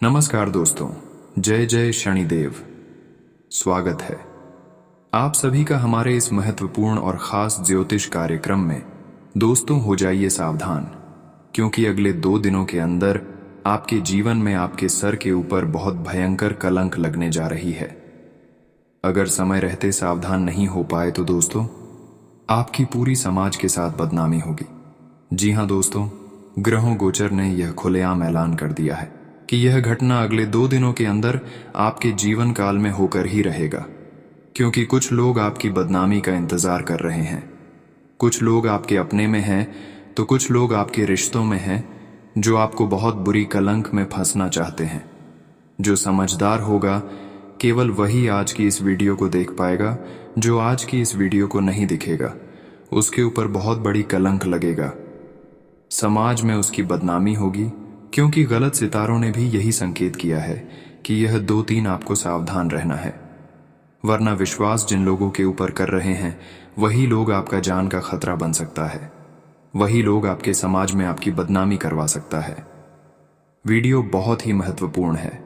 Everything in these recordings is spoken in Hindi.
नमस्कार दोस्तों, जय जय शनिदेव। स्वागत है आप सभी का हमारे इस महत्वपूर्ण और खास ज्योतिष कार्यक्रम में। दोस्तों, हो जाइए सावधान, क्योंकि अगले 2 दिनों के अंदर आपके जीवन में आपके सर के ऊपर बहुत भयंकर कलंक लगने जा रही है। अगर समय रहते सावधान नहीं हो पाए तो दोस्तों, आपकी पूरी समाज के साथ बदनामी होगी। जी हाँ दोस्तों, ग्रहों गोचर ने यह खुलेआम ऐलान कर दिया है कि यह घटना अगले 2 दिनों के अंदर आपके जीवन काल में होकर ही रहेगा, क्योंकि कुछ लोग आपकी बदनामी का इंतजार कर रहे हैं। कुछ लोग आपके अपने में हैं तो कुछ लोग आपके रिश्तों में हैं जो आपको बहुत बुरी कलंक में फंसना चाहते हैं। जो समझदार होगा केवल वही आज की इस वीडियो को देख पाएगा। जो आज की इस वीडियो को नहीं दिखेगा उसके ऊपर बहुत बड़ी कलंक लगेगा, समाज में उसकी बदनामी होगी, क्योंकि गलत सितारों ने भी यही संकेत किया है कि यह 2-3 आपको सावधान रहना है। वरना विश्वास जिन लोगों के ऊपर कर रहे हैं वही लोग आपका जान का खतरा बन सकता है। वही लोग आपके समाज में आपकी बदनामी करवा सकता है। वीडियो बहुत ही महत्वपूर्ण है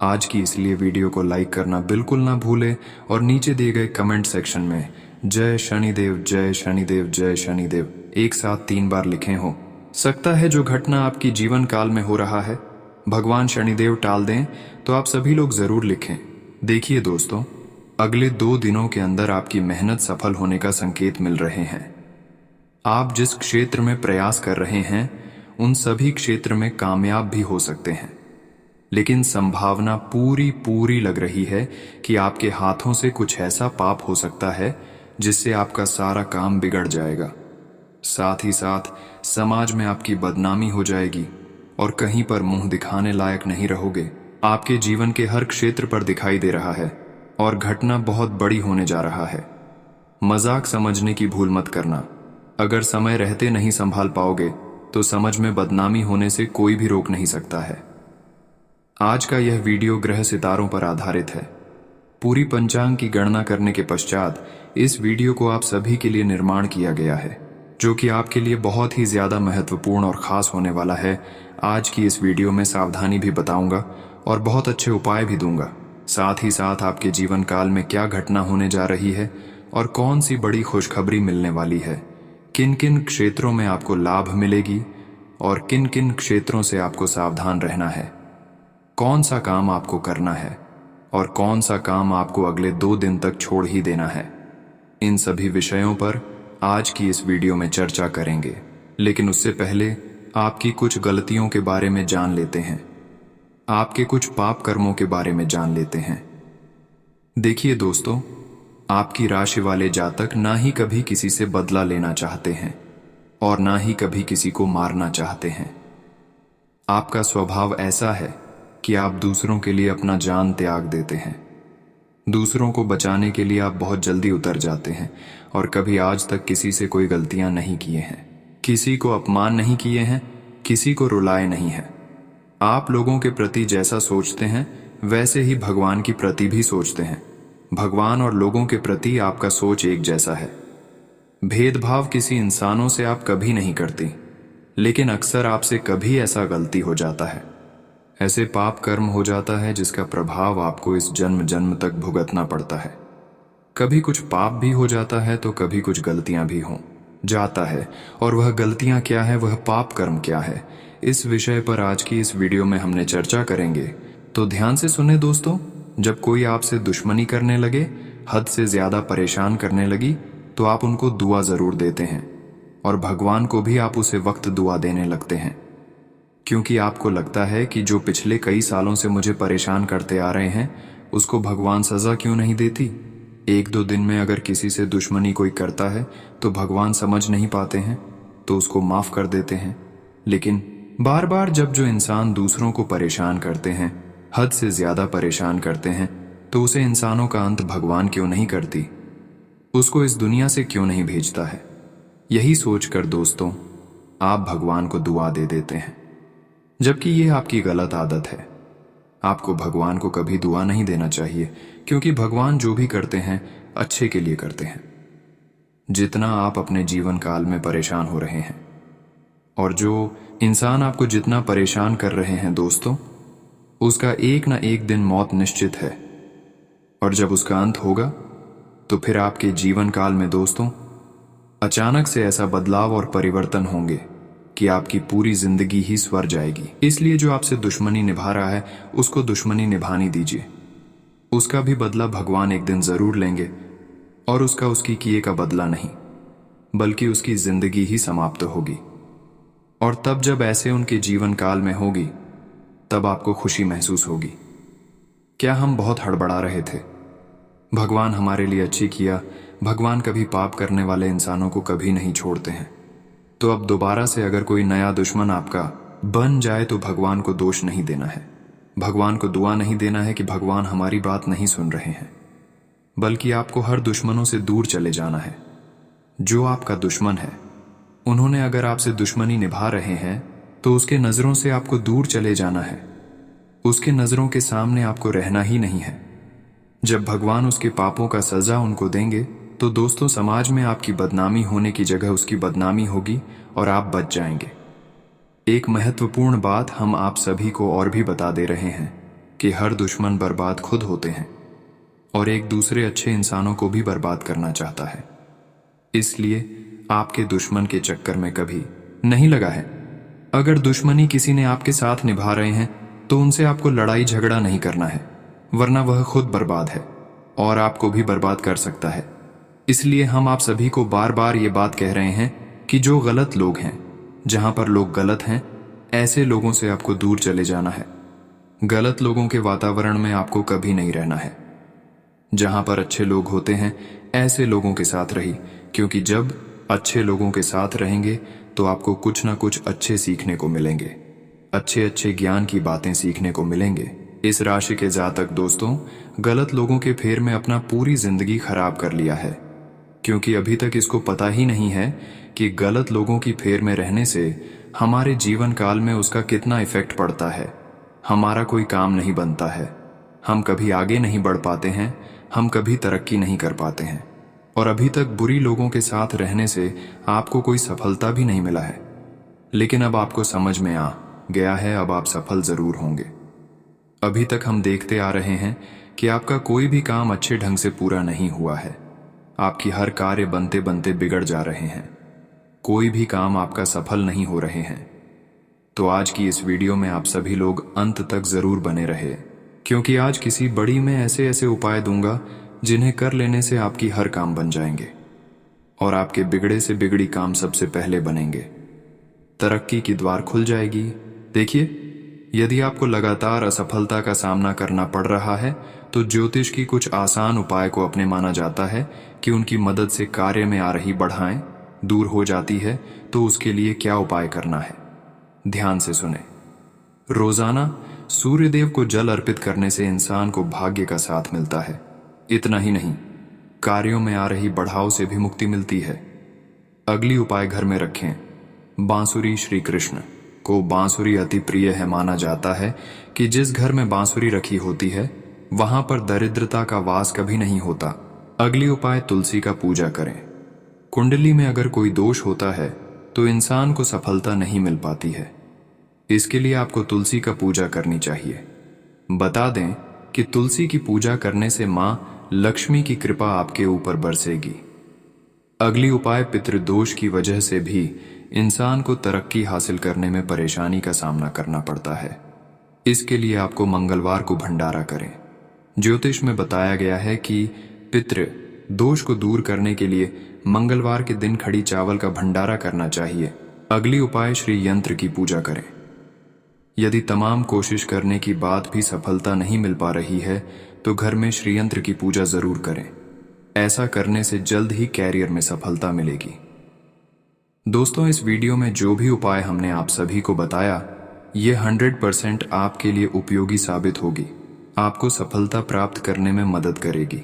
आज की, इसलिए वीडियो को लाइक करना बिल्कुल ना भूलें और नीचे दिए गए कमेंट सेक्शन में जय शनिदेव जय शनिदेव जय शनिदेव एक साथ 3 बार लिखे हो सकता है जो घटना आपकी जीवन काल में हो रहा है भगवान शनिदेव टाल दें, तो आप सभी लोग जरूर लिखें। देखिए दोस्तों, अगले 2 दिनों के अंदर आपकी मेहनत सफल होने का संकेत मिल रहे हैं। आप जिस क्षेत्र में प्रयास कर रहे हैं उन सभी क्षेत्र में कामयाब भी हो सकते हैं, लेकिन संभावना पूरी लग रही है कि आपके हाथों से कुछ ऐसा पाप हो सकता है जिससे आपका सारा काम बिगड़ जाएगा। साथ ही साथ समाज में आपकी बदनामी हो जाएगी और कहीं पर मुंह दिखाने लायक नहीं रहोगे। आपके जीवन के हर क्षेत्र पर दिखाई दे रहा है और घटना बहुत बड़ी होने जा रहा है। मजाक समझने की भूल मत करना। अगर समय रहते नहीं संभाल पाओगे तो समझ में बदनामी होने से कोई भी रोक नहीं सकता है। आज का यह वीडियो ग्रह सितारों पर आधारित है। पूरी पंचांग की गणना करने के पश्चात इस वीडियो को आप सभी के लिए निर्माण किया गया है, जो कि आपके लिए बहुत ही ज्यादा महत्वपूर्ण और खास होने वाला है। आज की इस वीडियो में सावधानी भी बताऊंगा और बहुत अच्छे उपाय भी दूंगा। साथ ही साथ आपके जीवन काल में क्या घटना होने जा रही है और कौन सी बड़ी खुशखबरी मिलने वाली है, किन किन क्षेत्रों में आपको लाभ मिलेगी और किन किन क्षेत्रों से आपको सावधान रहना है, कौन सा काम आपको करना है और कौन सा काम आपको अगले 2 दिन तक छोड़ ही देना है। इन सभी विषयों पर आज की इस वीडियो में चर्चा करेंगे, लेकिन उससे पहले आपकी कुछ गलतियों के बारे में जान लेते हैं, आपके कुछ पाप कर्मों के बारे में जान लेते हैं। देखिए दोस्तों, आपकी राशि वाले जातक ना ही कभी किसी से बदला लेना चाहते हैं और ना ही कभी किसी को मारना चाहते हैं। आपका स्वभाव ऐसा है कि आप दूसरों के लिए अपना जान त्याग देते हैं। दूसरों को बचाने के लिए आप बहुत जल्दी उतर जाते हैं और कभी आज तक किसी से कोई गलतियां नहीं किए हैं, किसी को अपमान नहीं किए हैं, किसी को रुलाए नहीं है। आप लोगों के प्रति जैसा सोचते हैं वैसे ही भगवान की प्रति भी सोचते हैं। भगवान और लोगों के प्रति आपका सोच एक जैसा है। भेदभाव किसी इंसानों से आप कभी नहीं करती, लेकिन अक्सर आपसे कभी ऐसा गलती हो जाता है, ऐसे पाप कर्म हो जाता है जिसका प्रभाव आपको इस जन्म जन्म तक भुगतना पड़ता है। कभी कुछ पाप भी हो जाता है तो कभी कुछ गलतियां भी हो जाता है, और वह गलतियां क्या है, वह पाप कर्म क्या है, इस विषय पर आज की इस वीडियो में हमने चर्चा करेंगे। तो ध्यान से सुने दोस्तों। जब कोई आपसे दुश्मनी करने लगे, हद से ज्यादा परेशान करने लगी, तो आप उनको दुआ जरूर देते हैं और भगवान को भी आप उसे वक्त दुआ देने लगते हैं, क्योंकि आपको लगता है कि जो पिछले कई सालों से मुझे परेशान करते आ रहे हैं उसको भगवान सजा क्यों नहीं देती। 1-2 दिन में अगर किसी से दुश्मनी कोई करता है तो भगवान समझ नहीं पाते हैं तो उसको माफ कर देते हैं, लेकिन बार बार जब जो इंसान दूसरों को परेशान करते हैं, हद से ज्यादा परेशान करते हैं, तो उसे इंसानों का अंत भगवान क्यों नहीं करती, उसको इस दुनिया से क्यों नहीं भेजता है। यही सोचकर दोस्तों आप भगवान को दुआ दे देते हैं, जबकि यह आपकी गलत आदत है। आपको भगवान को कभी दुआ नहीं देना चाहिए, क्योंकि भगवान जो भी करते हैं अच्छे के लिए करते हैं। जितना आप अपने जीवन काल में परेशान हो रहे हैं और जो इंसान आपको जितना परेशान कर रहे हैं दोस्तों, उसका एक ना एक दिन मौत निश्चित है। और जब उसका अंत होगा तो फिर आपके जीवन काल में दोस्तों अचानक से ऐसा बदलाव और परिवर्तन होंगे कि आपकी पूरी जिंदगी ही स्वर जाएगी। इसलिए जो आपसे दुश्मनी निभा रहा है उसको दुश्मनी निभाने दीजिए। उसका भी बदला भगवान एक दिन जरूर लेंगे, और उसका उसकी किए का बदला नहीं, बल्कि उसकी जिंदगी ही समाप्त होगी। और तब जब ऐसे उनके जीवन काल में होगी तब आपको खुशी महसूस होगी। क्या हम बहुत हड़बड़ा रहे थे? भगवान हमारे लिए अच्छी किया। भगवान कभी पाप करने वाले इंसानों को कभी नहीं छोड़ते हैं। तो अब दोबारा से अगर कोई नया दुश्मन आपका बन जाए तो भगवान को दोष नहीं देना है। भगवान को दुआ नहीं देना है कि भगवान हमारी बात नहीं सुन रहे हैं, बल्कि आपको हर दुश्मनों से दूर चले जाना है। जो आपका दुश्मन है, उन्होंने अगर आपसे दुश्मनी निभा रहे हैं तो उसके नजरों से आपको दूर चले जाना है। उसके नजरों के सामने आपको रहना ही नहीं है। जब भगवान उसके पापों का सजा उनको देंगे तो दोस्तों समाज में आपकी बदनामी होने की जगह उसकी बदनामी होगी और आप बच जाएंगे। एक महत्वपूर्ण बात हम आप सभी को और भी बता दे रहे हैं कि हर दुश्मन बर्बाद खुद होते हैं और एक दूसरे अच्छे इंसानों को भी बर्बाद करना चाहता है। इसलिए आपके दुश्मन के चक्कर में कभी नहीं लगा है। अगर दुश्मनी किसी ने आपके साथ निभा रहे हैं तो उनसे आपको लड़ाई झगड़ा नहीं करना है, वरना वह खुद बर्बाद है और आपको भी बर्बाद कर सकता है। इसलिए हम आप सभी को बार बार ये बात कह रहे हैं कि जो गलत लोग हैं, जहां पर लोग गलत हैं, ऐसे लोगों से आपको दूर चले जाना है। गलत लोगों के वातावरण में आपको कभी नहीं रहना है। जहां पर अच्छे लोग होते हैं ऐसे लोगों के साथ रही, क्योंकि जब अच्छे लोगों के साथ रहेंगे तो आपको कुछ ना कुछ अच्छे सीखने को मिलेंगे, अच्छे अच्छे ज्ञान की बातें सीखने को मिलेंगे। इस राशि के जातक दोस्तों गलत लोगों के फेर में अपना पूरी जिंदगी खराब कर लिया है, क्योंकि अभी तक इसको पता ही नहीं है कि गलत लोगों की फेर में रहने से हमारे जीवन काल में उसका कितना इफेक्ट पड़ता है। हमारा कोई काम नहीं बनता है, हम कभी आगे नहीं बढ़ पाते हैं, हम कभी तरक्की नहीं कर पाते हैं, और अभी तक बुरी लोगों के साथ रहने से आपको कोई सफलता भी नहीं मिला है। लेकिन अब आपको समझ में आ गया है, अब आप सफल जरूर होंगे। अभी तक हम देखते आ रहे हैं कि आपका कोई भी काम अच्छे ढंग से पूरा नहीं हुआ है। आपकी हर कार्य बनते बनते बिगड़ जा रहे हैं। कोई भी काम आपका सफल नहीं हो रहे हैं। तो आज की इस वीडियो में आप सभी लोग अंत तक जरूर बने रहे, क्योंकि आज किसी बड़ी में ऐसे ऐसे उपाय दूंगा जिन्हें कर लेने से आपकी हर काम बन जाएंगे और आपके बिगड़े से बिगड़ी काम सबसे पहले बनेंगे। तरक्की की द्वार खुल जाएगी। देखिए, यदि आपको लगातार असफलता का सामना करना पड़ रहा है तो ज्योतिष की कुछ आसान उपाय को अपने माना जाता है कि उनकी मदद से कार्य में आ रही बाधाएं दूर हो जाती है। तो उसके लिए क्या उपाय करना है, ध्यान से सुने। रोजाना सूर्यदेव को जल अर्पित करने से इंसान को भाग्य का साथ मिलता है। इतना ही नहीं, कार्यों में आ रही बढ़ाव से भी मुक्ति मिलती है। अगली उपाय घर में रखें बांसुरी। श्री कृष्ण को बांसुरी अति प्रिय है। माना जाता है कि जिस घर में बांसुरी रखी होती है वहां पर दरिद्रता का वास कभी नहीं होता। अगली उपाय तुलसी का पूजा करें। कुंडली में अगर कोई दोष होता है तो इंसान को सफलता नहीं मिल पाती है। इसके लिए आपको तुलसी का पूजा करनी चाहिए। बता दें कि तुलसी की पूजा करने से मां लक्ष्मी की कृपा आपके ऊपर बरसेगी। अगली उपाय पितृदोष की वजह से भी इंसान को तरक्की हासिल करने में परेशानी का सामना करना पड़ता है। इसके लिए आपको मंगलवार को भंडारा करें। ज्योतिष में बताया गया है कि पितृ दोष को दूर करने के लिए मंगलवार के दिन खड़ी चावल का भंडारा करना चाहिए। अगली उपाय श्री यंत्र की पूजा करें। यदि तमाम कोशिश करने की बाद भी सफलता नहीं मिल पा रही है तो घर में श्री यंत्र की पूजा जरूर करें। ऐसा करने से जल्द ही कैरियर में सफलता मिलेगी। दोस्तों, इस वीडियो में जो भी उपाय हमने आप सभी को बताया ये 100% आपके लिए उपयोगी साबित होगी, आपको सफलता प्राप्त करने में मदद करेगी।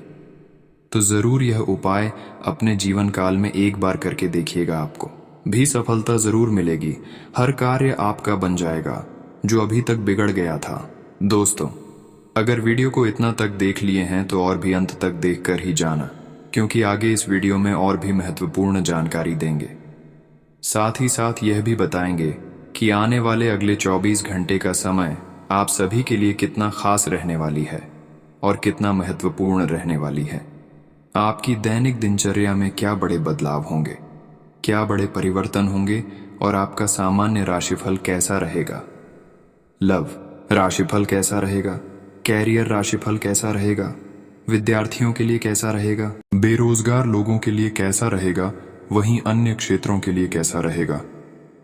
तो जरूर यह उपाय अपने जीवन काल में एक बार करके देखिएगा, आपको भी सफलता जरूर मिलेगी। हर कार्य आपका बन जाएगा जो अभी तक बिगड़ गया था। दोस्तों, अगर वीडियो को इतना तक देख लिए हैं तो और भी अंत तक देखकर ही जाना, क्योंकि आगे इस वीडियो में और भी महत्वपूर्ण जानकारी देंगे। साथ ही साथ यह भी बताएंगे कि आने वाले अगले 24 घंटे का समय आप सभी के लिए कितना खास रहने वाली है और कितना महत्वपूर्ण रहने वाली है। आपकी दैनिक दिनचर्या में क्या बड़े बदलाव होंगे, क्या बड़े परिवर्तन होंगे और आपका सामान्य राशिफल कैसा रहेगा। लव राशिफल कैसा रहेगा, कैरियर राशिफल कैसा रहेगा, विद्यार्थियों के लिए कैसा रहेगा, बेरोजगार लोगों के लिए कैसा रहेगा, वहीं अन्य क्षेत्रों के लिए कैसा रहेगा।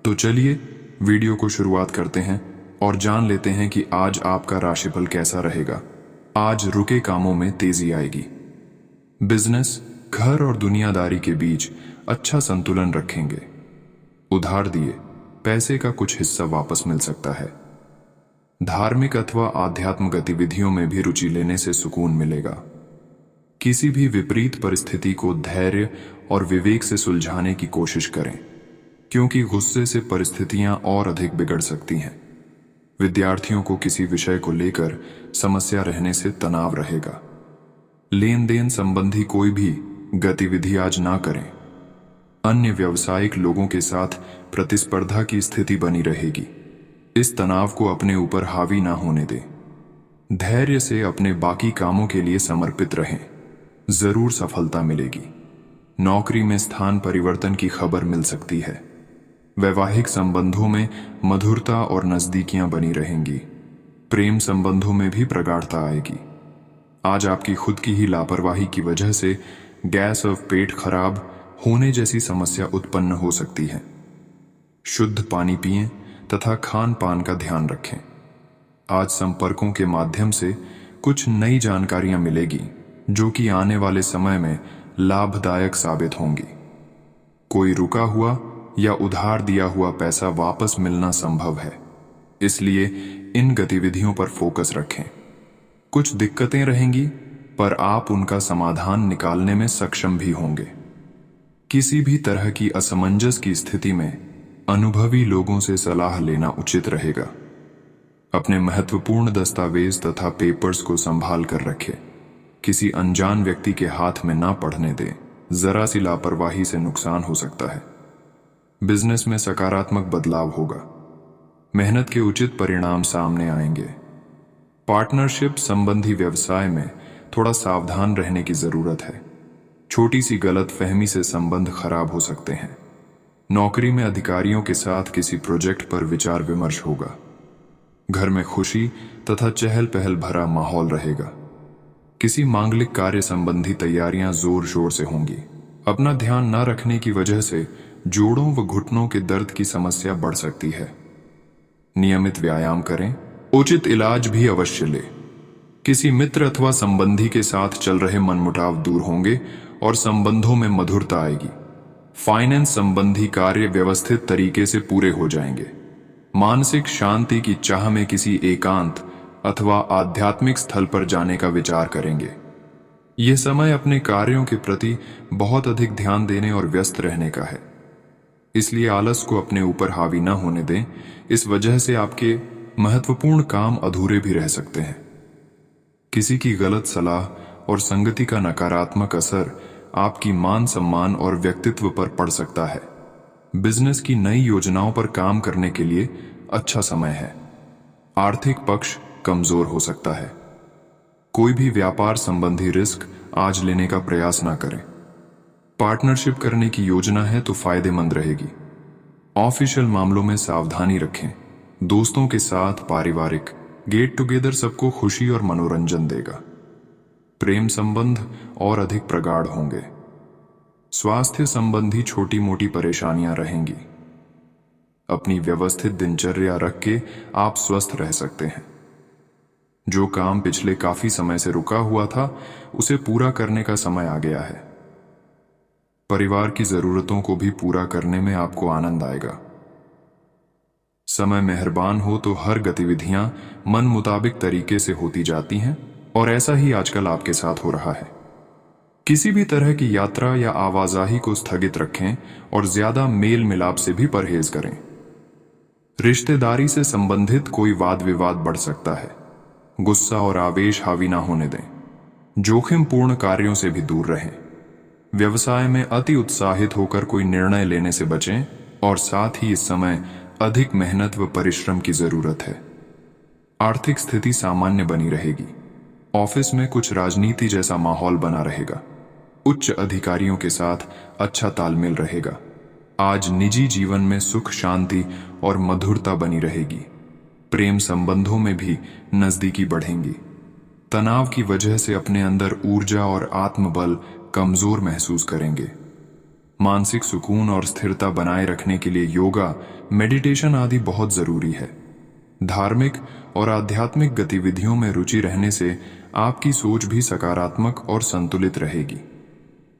तो चलिए वीडियो को शुरुआत करते हैं और जान लेते हैं कि आज आपका राशिफल कैसा रहेगा। आज रुके कामों में तेजी आएगी। बिजनेस, घर और दुनियादारी के बीच अच्छा संतुलन रखेंगे। उधार दिए पैसे का कुछ हिस्सा वापस मिल सकता है। धार्मिक अथवा आध्यात्म गतिविधियों में भी रुचि लेने से सुकून मिलेगा। किसी भी विपरीत परिस्थिति को धैर्य और विवेक से सुलझाने की कोशिश करें, क्योंकि गुस्से से परिस्थितियां और अधिक बिगड़ सकती हैं। विद्यार्थियों को किसी विषय को लेकर समस्या रहने से तनाव रहेगा। लेन देन संबंधी कोई भी गतिविधि आज ना करें। अन्य व्यावसायिक लोगों के साथ प्रतिस्पर्धा की स्थिति बनी रहेगी। इस तनाव को अपने ऊपर हावी ना होने दें। धैर्य से अपने बाकी कामों के लिए समर्पित रहें, जरूर सफलता मिलेगी। नौकरी में स्थान परिवर्तन की खबर मिल सकती है। वैवाहिक संबंधों में मधुरता और नजदीकियां बनी रहेंगी। प्रेम संबंधों में भी प्रगाढ़ता आएगी। आज आपकी खुद की ही लापरवाही की वजह से गैस और पेट खराब होने जैसी समस्या उत्पन्न हो सकती है। शुद्ध पानी पिएं तथा खान पान का ध्यान रखें। आज संपर्कों के माध्यम से कुछ नई जानकारियां मिलेगी जो कि आने वाले समय में लाभदायक साबित होंगी। कोई रुका हुआ या उधार दिया हुआ पैसा वापस मिलना संभव है, इसलिए इन गतिविधियों पर फोकस रखें। कुछ दिक्कतें रहेंगी, पर आप उनका समाधान निकालने में सक्षम भी होंगे। किसी भी तरह की असमंजस की स्थिति में अनुभवी लोगों से सलाह लेना उचित रहेगा। अपने महत्वपूर्ण दस्तावेज तथा पेपर्स को संभाल कर रखें। किसी अनजान व्यक्ति के हाथ में ना पड़ने दें। जरा सी लापरवाही से नुकसान हो सकता है। बिजनेस में सकारात्मक बदलाव होगा। मेहनत के उचित परिणाम सामने आएंगे। पार्टनरशिप संबंधी व्यवसाय में थोड़ा सावधान रहने की जरूरत है। छोटी सी गलत फहमी से संबंध खराब हो सकते हैं। नौकरी में अधिकारियों के साथ किसी प्रोजेक्ट पर विचार विमर्श होगा। घर में खुशी तथा चहल पहल भरा माहौल रहेगा। किसी मांगलिक कार्य संबंधी तैयारियां जोर शोर से होंगी। अपना ध्यान न रखने की वजह से जोड़ों व घुटनों के दर्द की समस्या बढ़ सकती है। नियमित व्यायाम करें। उचित इलाज भी अवश्य लें। किसी मित्र अथवा संबंधी के साथ चल रहे मनमुटाव दूर होंगे और संबंधों में मधुरता आएगी। फाइनेंस संबंधी कार्य व्यवस्थित तरीके से पूरे हो जाएंगे। मानसिक शांति की चाह में किसी एकांत अथवा आध्यात्मिक स्थल पर जाने का विचार करेंगे। यह समय अपने कार्यों के प्रति बहुत अधिक ध्यान देने और व्यस्त रहने का है, इसलिए आलस को अपने ऊपर हावी न होने दें। इस वजह से आपके महत्वपूर्ण काम अधूरे भी रह सकते हैं। किसी की गलत सलाह और संगति का नकारात्मक असर आपकी मान सम्मान और व्यक्तित्व पर पड़ सकता है। बिजनेस की नई योजनाओं पर काम करने के लिए अच्छा समय है। आर्थिक पक्ष कमजोर हो सकता है। कोई भी व्यापार संबंधी रिस्क आज लेने का प्रयास ना करें। पार्टनरशिप करने की योजना है तो फायदेमंद रहेगी। ऑफिशियल मामलों में सावधानी रखें। दोस्तों के साथ पारिवारिक गेट टुगेदर सबको खुशी और मनोरंजन देगा। प्रेम संबंध और अधिक प्रगाढ़ होंगे। स्वास्थ्य संबंधी छोटी मोटी परेशानियां रहेंगी। अपनी व्यवस्थित दिनचर्या रख के आप स्वस्थ रह सकते हैं। जो काम पिछले काफी समय से रुका हुआ था, उसे पूरा करने का समय आ गया है। परिवार की जरूरतों को भी पूरा करने में आपको आनंद आएगा। समय मेहरबान हो तो हर गतिविधियां मन मुताबिक तरीके से होती जाती हैं, और ऐसा ही आजकल आपके साथ हो रहा है। किसी भी तरह की यात्रा या आवाजाही को स्थगित रखें और ज्यादा मेल मिलाप से भी परहेज करें। रिश्तेदारी से संबंधित कोई वाद विवाद बढ़ सकता है। गुस्सा और आवेश हावी ना होने दें। जोखिमपूर्ण कार्यों से भी दूर रहें। व्यवसाय में अति उत्साहित होकर कोई निर्णय लेने से बचें, और साथ ही इस समय अधिक मेहनत व परिश्रम की जरूरत है। आर्थिक स्थिति सामान्य बनी रहेगी। ऑफिस में कुछ राजनीति जैसा माहौल बना रहेगा। उच्च अधिकारियों के साथ अच्छा तालमेल रहेगा। आज निजी जीवन में सुख, शांति और मधुरता बनी रहेगी। प्रेम संबंधों में भी नजदीकी बढ़ेंगी। तनाव की वजह से अपने अंदर ऊर्जा और आत्मबल कमजोर महसूस करेंगे। मानसिक सुकून और स्थिरता बनाए रखने के लिए योगा, मेडिटेशन आदि बहुत जरूरी है। धार्मिक और आध्यात्मिक गतिविधियों में रुचि रहने से आपकी सोच भी सकारात्मक और संतुलित रहेगी।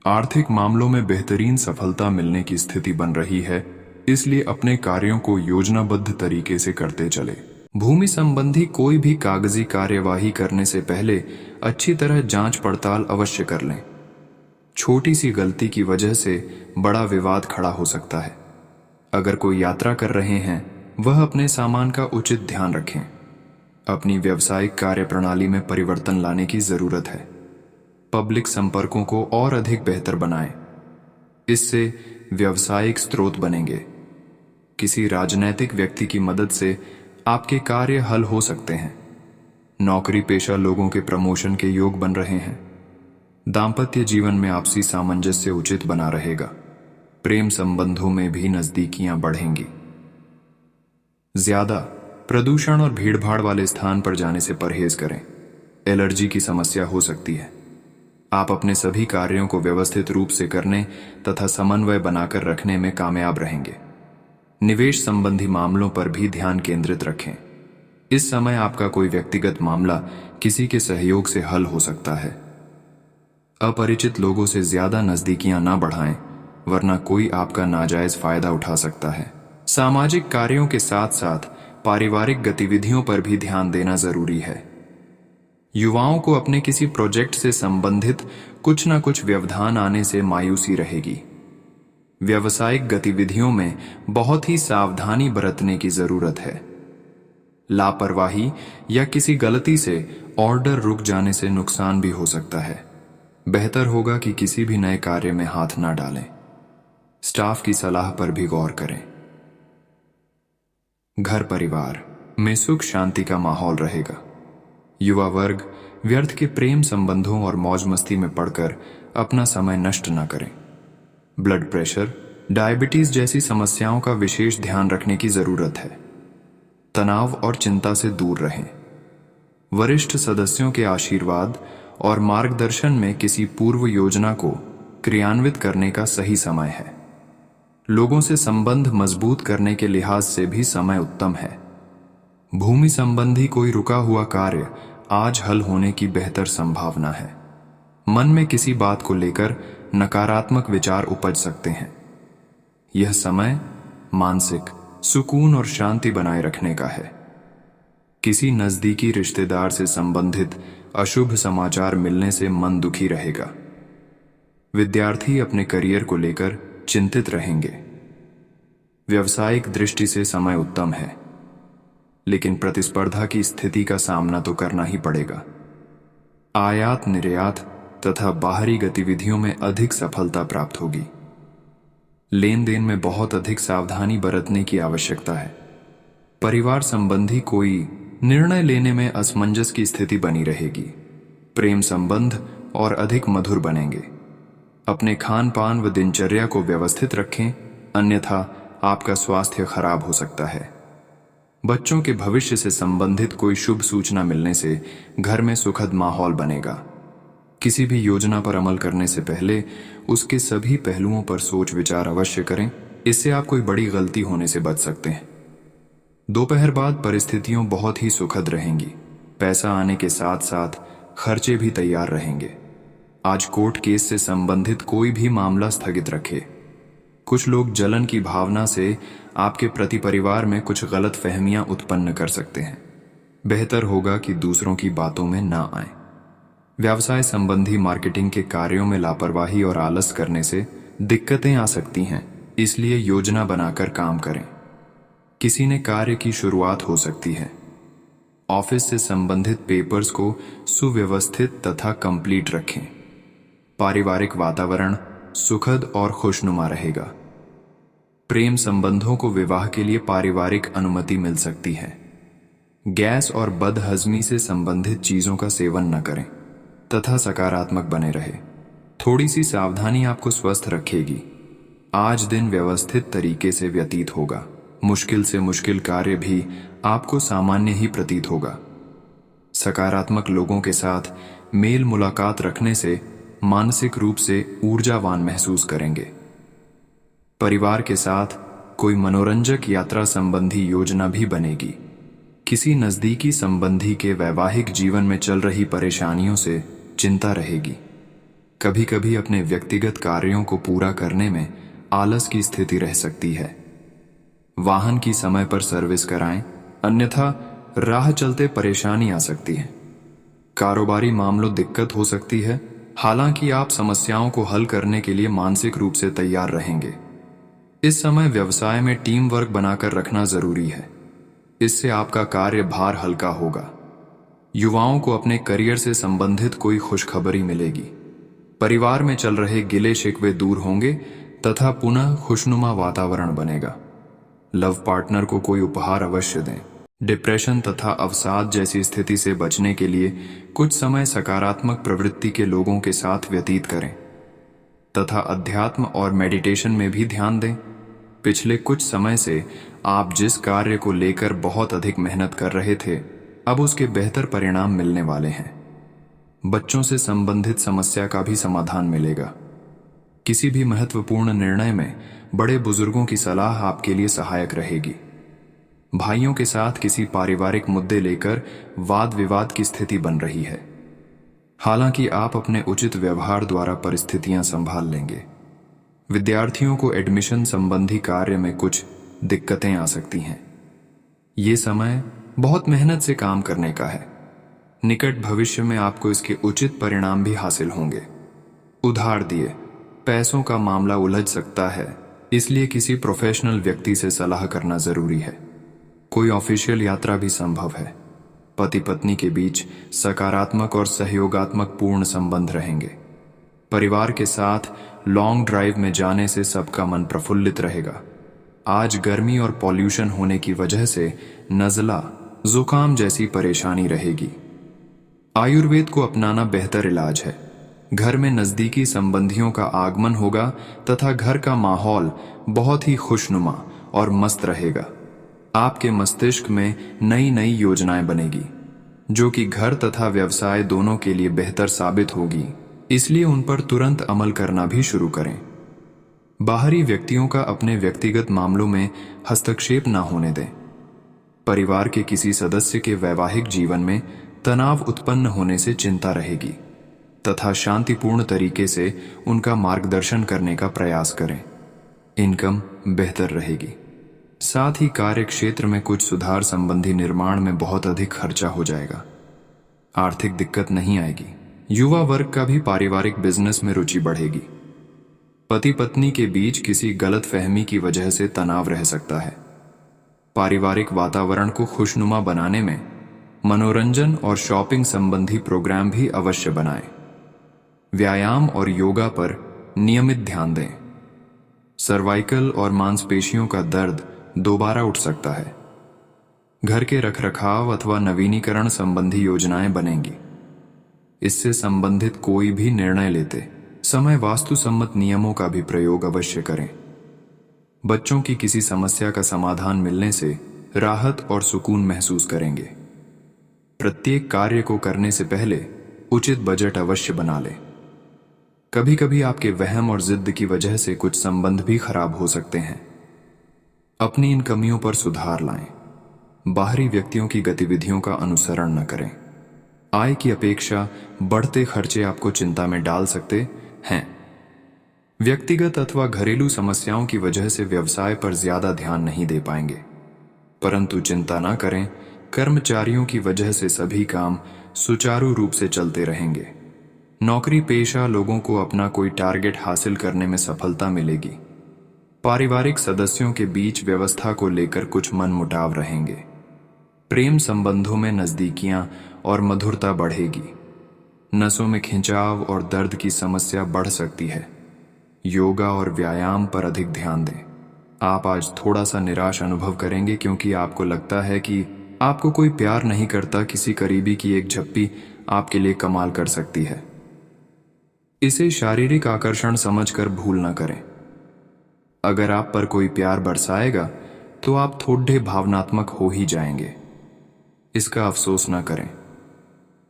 आर्थिक मामलों में बेहतरीन सफलता मिलने की स्थिति बन रही है, इसलिए अपने कार्यों को योजनाबद्ध तरीके से करते चले। भूमि संबंधी कोई भी कागजी कार्यवाही करने से पहले अच्छी तरह जांच पड़ताल अवश्य कर लें। छोटी सी गलती की वजह से बड़ा विवाद खड़ा हो सकता है। अगर कोई यात्रा कर रहे हैं, वह अपने सामान का उचित ध्यान रखें। अपनी व्यावसायिक कार्यप्रणाली में परिवर्तन लाने की जरूरत है। पब्लिक संपर्कों को और अधिक बेहतर बनाएं। इससे व्यावसायिक स्रोत बनेंगे। किसी राजनैतिक व्यक्ति की मदद से आपके कार्य हल हो सकते हैं। नौकरी पेशा लोगों के प्रमोशन के योग बन रहे हैं। दांपत्य जीवन में आपसी सामंजस्य उचित बना रहेगा। प्रेम संबंधों में भी नजदीकियां बढ़ेंगी। ज्यादा प्रदूषण और भीड़भाड़ वाले स्थान पर जाने से परहेज करें। एलर्जी की समस्या हो सकती है। आप अपने सभी कार्यों को व्यवस्थित रूप से करने तथा समन्वय बनाकर रखने में कामयाब रहेंगे। निवेश संबंधी मामलों पर भी ध्यान केंद्रित रखें। इस समय आपका कोई व्यक्तिगत मामला किसी के सहयोग से हल हो सकता है। अपरिचित लोगों से ज्यादा नजदीकियां ना बढ़ाएं, वरना कोई आपका नाजायज फायदा उठा सकता है। सामाजिक कार्यों के साथ साथ पारिवारिक गतिविधियों पर भी ध्यान देना जरूरी है। युवाओं को अपने किसी प्रोजेक्ट से संबंधित कुछ न कुछ व्यवधान आने से मायूसी रहेगी। व्यावसायिक गतिविधियों में बहुत ही सावधानी बरतने की जरूरत है। लापरवाही या किसी गलती से ऑर्डर रुक जाने से नुकसान भी हो सकता है। बेहतर होगा कि किसी भी नए कार्य में हाथ ना डालें। स्टाफ की सलाह पर भी गौर करें। घर परिवार में सुख शांति का माहौल रहेगा। युवा वर्ग व्यर्थ के प्रेम संबंधों और मौज मस्ती में पड़कर अपना समय नष्ट न करें। ब्लड प्रेशर, डायबिटीज जैसी समस्याओं का विशेष ध्यान रखने की जरूरत है। तनाव और चिंता से दूर रहें। वरिष्ठ सदस्यों के आशीर्वाद और मार्गदर्शन में किसी पूर्व योजना को क्रियान्वित करने का सही समय है। लोगों से संबंध मजबूत करने के लिहाज से भी समय उत्तम है। भूमि संबंधी कोई रुका हुआ कार्य आज हल होने की बेहतर संभावना है। मन में किसी बात को लेकर नकारात्मक विचार उपज सकते हैं। यह समय मानसिक सुकून और शांति बनाए रखने का है। किसी नजदीकी रिश्तेदार से संबंधित अशुभ समाचार मिलने से मन दुखी रहेगा। विद्यार्थी अपने करियर को लेकर चिंतित रहेंगे। व्यावसायिक दृष्टि से समय उत्तम है, लेकिन प्रतिस्पर्धा की स्थिति का सामना तो करना ही पड़ेगा। आयात निर्यात तथा बाहरी गतिविधियों में अधिक सफलता प्राप्त होगी। लेन देन में बहुत अधिक सावधानी बरतने की आवश्यकता है। परिवार संबंधी कोई निर्णय लेने में असमंजस की स्थिति बनी रहेगी। प्रेम संबंध और अधिक मधुर बनेंगे। अपने खान पान व दिनचर्या को व्यवस्थित रखें, अन्यथा आपका स्वास्थ्य खराब हो सकता है। बच्चों के भविष्य से संबंधित कोई शुभ सूचना मिलने से घर में सुखद माहौल बनेगा। किसी भी योजना पर अमल करने से पहले उसके सभी पहलुओं पर सोच विचार अवश्य करें। इससे आप कोई बड़ी गलती होने से बच सकते हैं। दोपहर बाद परिस्थितियां बहुत ही सुखद रहेंगी। पैसा आने के साथ साथ खर्चे भी तैयार रहेंगे। आज कोर्ट केस से संबंधित कोई भी मामला स्थगित रखें। कुछ लोग जलन की भावना से आपके प्रति परिवार में कुछ गलत फहमियां उत्पन्न कर सकते हैं। बेहतर होगा कि दूसरों की बातों में ना आए। व्यवसाय संबंधी मार्केटिंग के कार्यों में लापरवाही और आलस करने से दिक्कतें आ सकती हैं, इसलिए योजना बनाकर काम करें। किसी ने कार्य की शुरुआत हो सकती है। ऑफिस से संबंधित पेपर्स को सुव्यवस्थित तथा कंप्लीट रखें। पारिवारिक वातावरण सुखद और खुशनुमा रहेगा। प्रेम संबंधों को विवाह के लिए पारिवारिक अनुमति मिल सकती है। गैस और बदहजमी से संबंधित चीजों का सेवन न करें तथा सकारात्मक बने रहे। थोड़ी सी सावधानी आपको स्वस्थ रखेगी। आज दिन व्यवस्थित तरीके से व्यतीत होगा। मुश्किल से मुश्किल कार्य भी आपको सामान्य ही प्रतीत होगा। सकारात्मक लोगों के साथ मेल मुलाकात रखने से मानसिक रूप से ऊर्जावान महसूस करेंगे। परिवार के साथ कोई मनोरंजक यात्रा संबंधी योजना भी बनेगी। किसी नजदीकी संबंधी के वैवाहिक जीवन में चल रही परेशानियों से चिंता रहेगी। कभी कभी अपने व्यक्तिगत कार्यों को पूरा करने में आलस की स्थिति रह सकती है। वाहन की समय पर सर्विस कराएं, अन्यथा राह चलते परेशानी आ सकती है। कारोबारी मामलों दिक्कत हो सकती है, हालांकि आप समस्याओं को हल करने के लिए मानसिक रूप से तैयार रहेंगे। इस समय व्यवसाय में टीम वर्क बनाकर रखना जरूरी है। इससे आपका कार्य भार हल्का होगा। युवाओं को अपने करियर से संबंधित कोई खुशखबरी मिलेगी। परिवार में चल रहे गिले शिकवे दूर होंगे तथा पुनः खुशनुमा वातावरण बनेगा। लव पार्टनर को कोई उपहार अवश्य दें। डिप्रेशन तथा अवसाद जैसी स्थिति से बचने के लिए कुछ समय सकारात्मक प्रवृत्ति के लोगों के साथ व्यतीत करें तथा अध्यात्म और मेडिटेशन में भी ध्यान दें। पिछले कुछ समय से आप जिस कार्य को लेकर बहुत अधिक मेहनत कर रहे थे, अब उसके बेहतर परिणाम मिलने वाले हैं। बच्चों से संबंधित समस्या का भी समाधान मिलेगा। किसी भी महत्वपूर्ण निर्णय में बड़े बुजुर्गों की सलाह आपके लिए सहायक रहेगी। भाइयों के साथ किसी पारिवारिक मुद्दे लेकर वाद विवाद की स्थिति बन रही है। हालांकि आप अपने उचित व्यवहार द्वारा परिस्थितियां संभाल लेंगे। विद्यार्थियों को एडमिशन संबंधी कार्य में कुछ दिक्कतें आ सकती हैं। ये समय बहुत मेहनत से काम करने का है। निकट भविष्य में आपको इसके उचित परिणाम भी हासिल होंगे। उधार दिए पैसों का मामला उलझ सकता है, इसलिए किसी प्रोफेशनल व्यक्ति से सलाह करना जरूरी है। कोई ऑफिशियल यात्रा भी संभव है। पति पत्नी के बीच सकारात्मक और सहयोगात्मक पूर्ण संबंध रहेंगे। परिवार के साथ लॉन्ग ड्राइव में जाने से सबका मन प्रफुल्लित रहेगा। आज गर्मी और पॉल्यूशन होने की वजह से नज़ला, जुकाम जैसी परेशानी रहेगी। आयुर्वेद को अपनाना बेहतर इलाज है। घर में नजदीकी संबंधियों का आगमन होगा तथा घर का माहौल बहुत ही खुशनुमा और मस्त रहेगा। आपके मस्तिष्क में नई नई योजनाएं बनेगी, जो कि घर तथा व्यवसाय दोनों के लिए बेहतर साबित होगी। इसलिए उन पर तुरंत अमल करना भी शुरू करें। बाहरी व्यक्तियों का अपने व्यक्तिगत मामलों में हस्तक्षेप न होने दें। परिवार के किसी सदस्य के वैवाहिक जीवन में तनाव उत्पन्न होने से चिंता रहेगी तथा शांतिपूर्ण तरीके से उनका मार्गदर्शन करने का प्रयास करें। इनकम बेहतर रहेगी। साथ ही कार्य क्षेत्र में कुछ सुधार संबंधी निर्माण में बहुत अधिक खर्चा हो जाएगा। आर्थिक दिक्कत नहीं आएगी। युवा वर्ग का भी पारिवारिक बिजनेस में रुचि बढ़ेगी। पति पत्नी के बीच किसी गलत फहमी की वजह से तनाव रह सकता है। पारिवारिक वातावरण को खुशनुमा बनाने में मनोरंजन और शॉपिंग संबंधी प्रोग्राम भी अवश्य बनाएं। व्यायाम और योगा पर नियमित ध्यान दें। सर्वाइकल और मांसपेशियों का दर्द दोबारा उठ सकता है। घर के रखरखाव अथवा नवीनीकरण संबंधी योजनाएं बनेंगी। इससे संबंधित कोई भी निर्णय लेते समय वास्तुसम्मत नियमों का भी प्रयोग अवश्य करें। बच्चों की किसी समस्या का समाधान मिलने से राहत और सुकून महसूस करेंगे। प्रत्येक कार्य को करने से पहले उचित बजट अवश्य बना लें। कभी कभी आपके वहम और जिद की वजह से कुछ संबंध भी खराब हो सकते हैं। अपनी इन कमियों पर सुधार लाएं। बाहरी व्यक्तियों की गतिविधियों का अनुसरण न करें। आय की अपेक्षा बढ़ते खर्चे आपको चिंता में डाल सकते हैं। व्यक्तिगत अथवा घरेलू समस्याओं की वजह से व्यवसाय पर ज्यादा ध्यान नहीं दे पाएंगे, परंतु चिंता न करें, कर्मचारियों की वजह से सभी काम सुचारू रूप से चलते रहेंगे। नौकरी पेशा लोगों को अपना कोई टारगेट हासिल करने में सफलता मिलेगी। पारिवारिक सदस्यों के बीच व्यवस्था को लेकर कुछ मनमुटाव रहेंगे। प्रेम संबंधों में नजदीकियां और मधुरता बढ़ेगी। नसों में खिंचाव और दर्द की समस्या बढ़ सकती है। योगा और व्यायाम पर अधिक ध्यान दें। आप आज थोड़ा सा निराश अनुभव करेंगे क्योंकि आपको लगता है कि आपको कोई प्यार नहीं करता, किसी करीबी की एक झप्पी आपके लिए कमाल कर सकती है। इसे शारीरिक आकर्षण समझकर भूल न करें। अगर आप पर कोई प्यार बरसाएगा तो आप थोड़े भावनात्मक हो ही जाएंगे। इसका अफसोस न करें।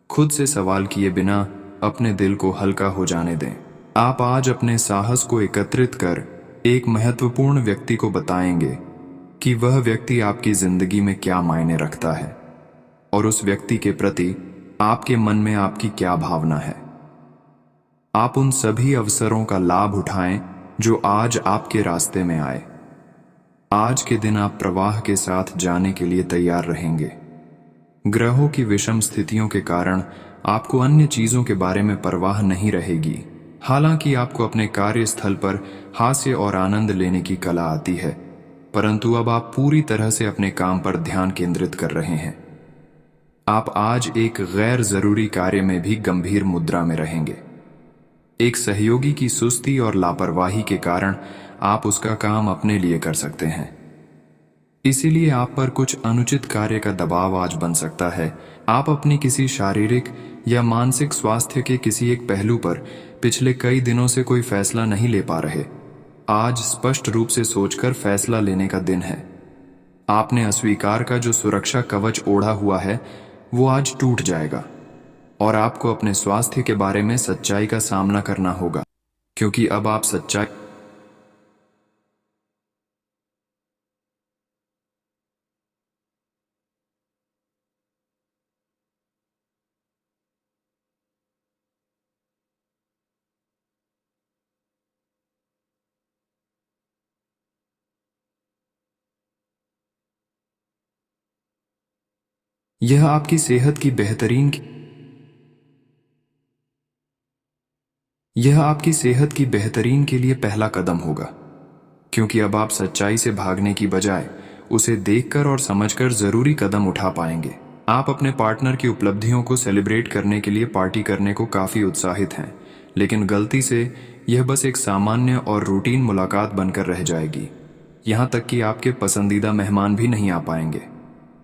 खुद से सवाल किए बिना अपने दिल को हल्का हो जाने दें। आप आज अपने साहस को एकत्रित कर एक महत्वपूर्ण व्यक्ति को बताएंगे कि वह व्यक्ति आपकी जिंदगी में क्या मायने रखता है और उस व्यक्ति के प्रति आपके मन में आपकी क्या भावना है। आप उन सभी अवसरों का लाभ उठाएं जो आज आपके रास्ते में आए। आज के दिन आप प्रवाह के साथ जाने के लिए तैयार रहेंगे। ग्रहों की विषम स्थितियों के कारण आपको अन्य चीजों के बारे में परवाह नहीं रहेगी। हालांकि आपको अपने कार्यस्थल पर हास्य और आनंद लेने की कला आती है, परंतु अब आप पूरी तरह से अपने काम पर ध्यान केंद्रित कर रहे हैं। आप आज एक गैर जरूरी कार्य में भी गंभीर मुद्रा में रहेंगे। एक सहयोगी की सुस्ती और लापरवाही के कारण आप उसका काम अपने लिए कर सकते हैं। इसीलिए आप पर कुछ अनुचित कार्य का दबाव आज बन सकता है। आप अपनी किसी शारीरिक या मानसिक स्वास्थ्य के किसी एक पहलू पर पिछले कई दिनों से कोई फैसला नहीं ले पा रहे। आज स्पष्ट रूप से सोचकर फैसला लेने का दिन है। आपने अस्वीकार का जो सुरक्षा कवच ओढ़ा हुआ है वो आज टूट जाएगा और आपको अपने स्वास्थ्य के बारे में सच्चाई का सामना करना होगा, क्योंकि अब आप सच्चाई यह आपकी सेहत की बेहतरीन के लिए पहला कदम होगा, क्योंकि अब आप सच्चाई से भागने की बजाय उसे देखकर और समझकर जरूरी कदम उठा पाएंगे। आप अपने पार्टनर की उपलब्धियों को सेलिब्रेट करने के लिए पार्टी करने को काफी उत्साहित हैं, लेकिन गलती से यह बस एक सामान्य और रूटीन मुलाकात बनकर रह जाएगी। यहाँ तक कि आपके पसंदीदा मेहमान भी नहीं आ पाएंगे।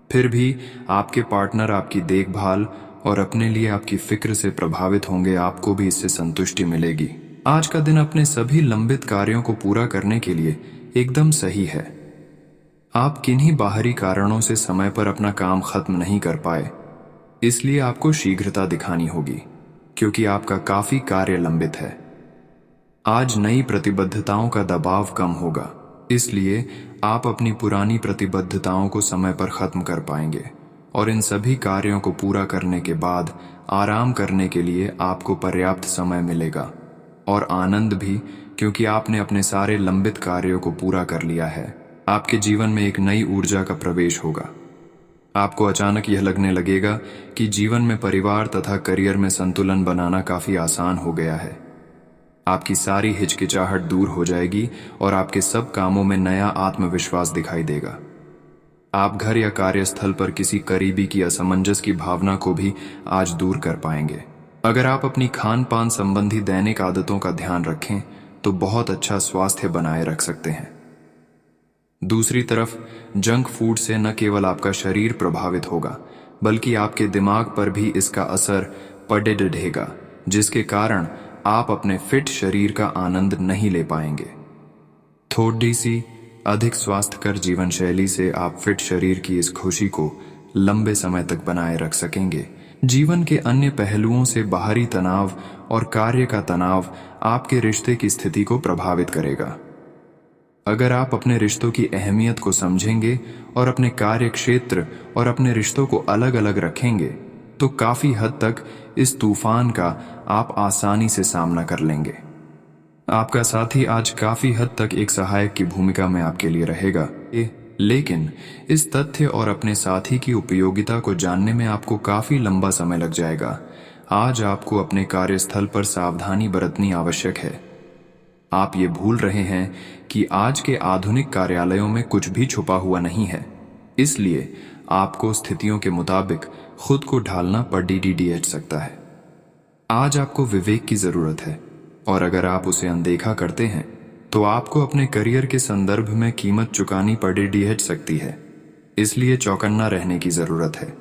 फिर भी आपके पार्टनर आपकी देखभाल और अपने लिए आपकी फिक्र से प्रभावित होंगे। आपको भी इससे संतुष्टि मिलेगी। आज का दिन अपने सभी लंबित कार्यों को पूरा करने के लिए एकदम सही है। आप किन्हीं बाहरी कारणों से समय पर अपना काम खत्म नहीं कर पाए, इसलिए आपको शीघ्रता दिखानी होगी, क्योंकि आपका काफी कार्य लंबित है। आज नई प्रतिबद्धताओं का दबाव कम होगा, इसलिए आप अपनी पुरानी प्रतिबद्धताओं को समय पर खत्म कर पाएंगे और इन सभी कार्यों को पूरा करने के बाद आराम करने के लिए आपको पर्याप्त समय मिलेगा और आनंद भी, क्योंकि आपने अपने सारे लंबित कार्यों को पूरा कर लिया है। आपके जीवन में एक नई ऊर्जा का प्रवेश होगा। आपको अचानक यह लगने लगेगा कि जीवन में परिवार तथा करियर में संतुलन बनाना काफी आसान हो गया है। आपकी सारी हिचकिचाहट दूर हो जाएगी और आपके सब कामों में नया आत्मविश्वास दिखाई देगा। आप घर या कार्यस्थल पर किसी करीबी की असमंजस की भावना को भी आज दूर कर पाएंगे। अगर आप अपनी खान पान संबंधी दैनिक आदतों का ध्यान रखें तो बहुत अच्छा स्वास्थ्य बनाए रख सकते हैं। दूसरी तरफ जंक फूड से न केवल आपका शरीर प्रभावित होगा, बल्कि आपके दिमाग पर भी इसका असर पड़े रहेगा, जिसके कारण आप अपने फिट शरीर का आनंद नहीं ले पाएंगे। थोड़ी सी अधिक स्वास्थ्यकर जीवन शैली से आप फिट शरीर की इस खुशी को लंबे समय तक बनाए रख सकेंगे। जीवन के अन्य पहलुओं से बाहरी तनाव और कार्य का तनाव आपके रिश्ते की स्थिति को प्रभावित करेगा। अगर आप अपने रिश्तों की अहमियत को समझेंगे और अपने कार्य क्षेत्र और अपने रिश्तों को अलग अलग रखेंगे तो काफी हद तक इस तूफान का आप आसानी से सामना कर लेंगे। आपका साथी आज काफी हद तक एक सहायक की भूमिका में आपके लिए रहेगा, लेकिन इस तथ्य और अपने साथी की उपयोगिता को जानने में आपको काफी लंबा समय लग जाएगा। आज आपको अपने कार्यस्थल पर सावधानी बरतनी आवश्यक है। आप ये भूल रहे हैं कि आज के आधुनिक कार्यालयों में कुछ भी छुपा हुआ नहीं है, इसलिए आपको स्थितियों के मुताबिक खुद को ढालना पड़ सकता है। आज आपको विवेक की जरूरत है और अगर आप उसे अनदेखा करते हैं तो आपको अपने करियर के संदर्भ में कीमत चुकानी पड़ सकती है। इसलिए चौकन्ना रहने की जरूरत है।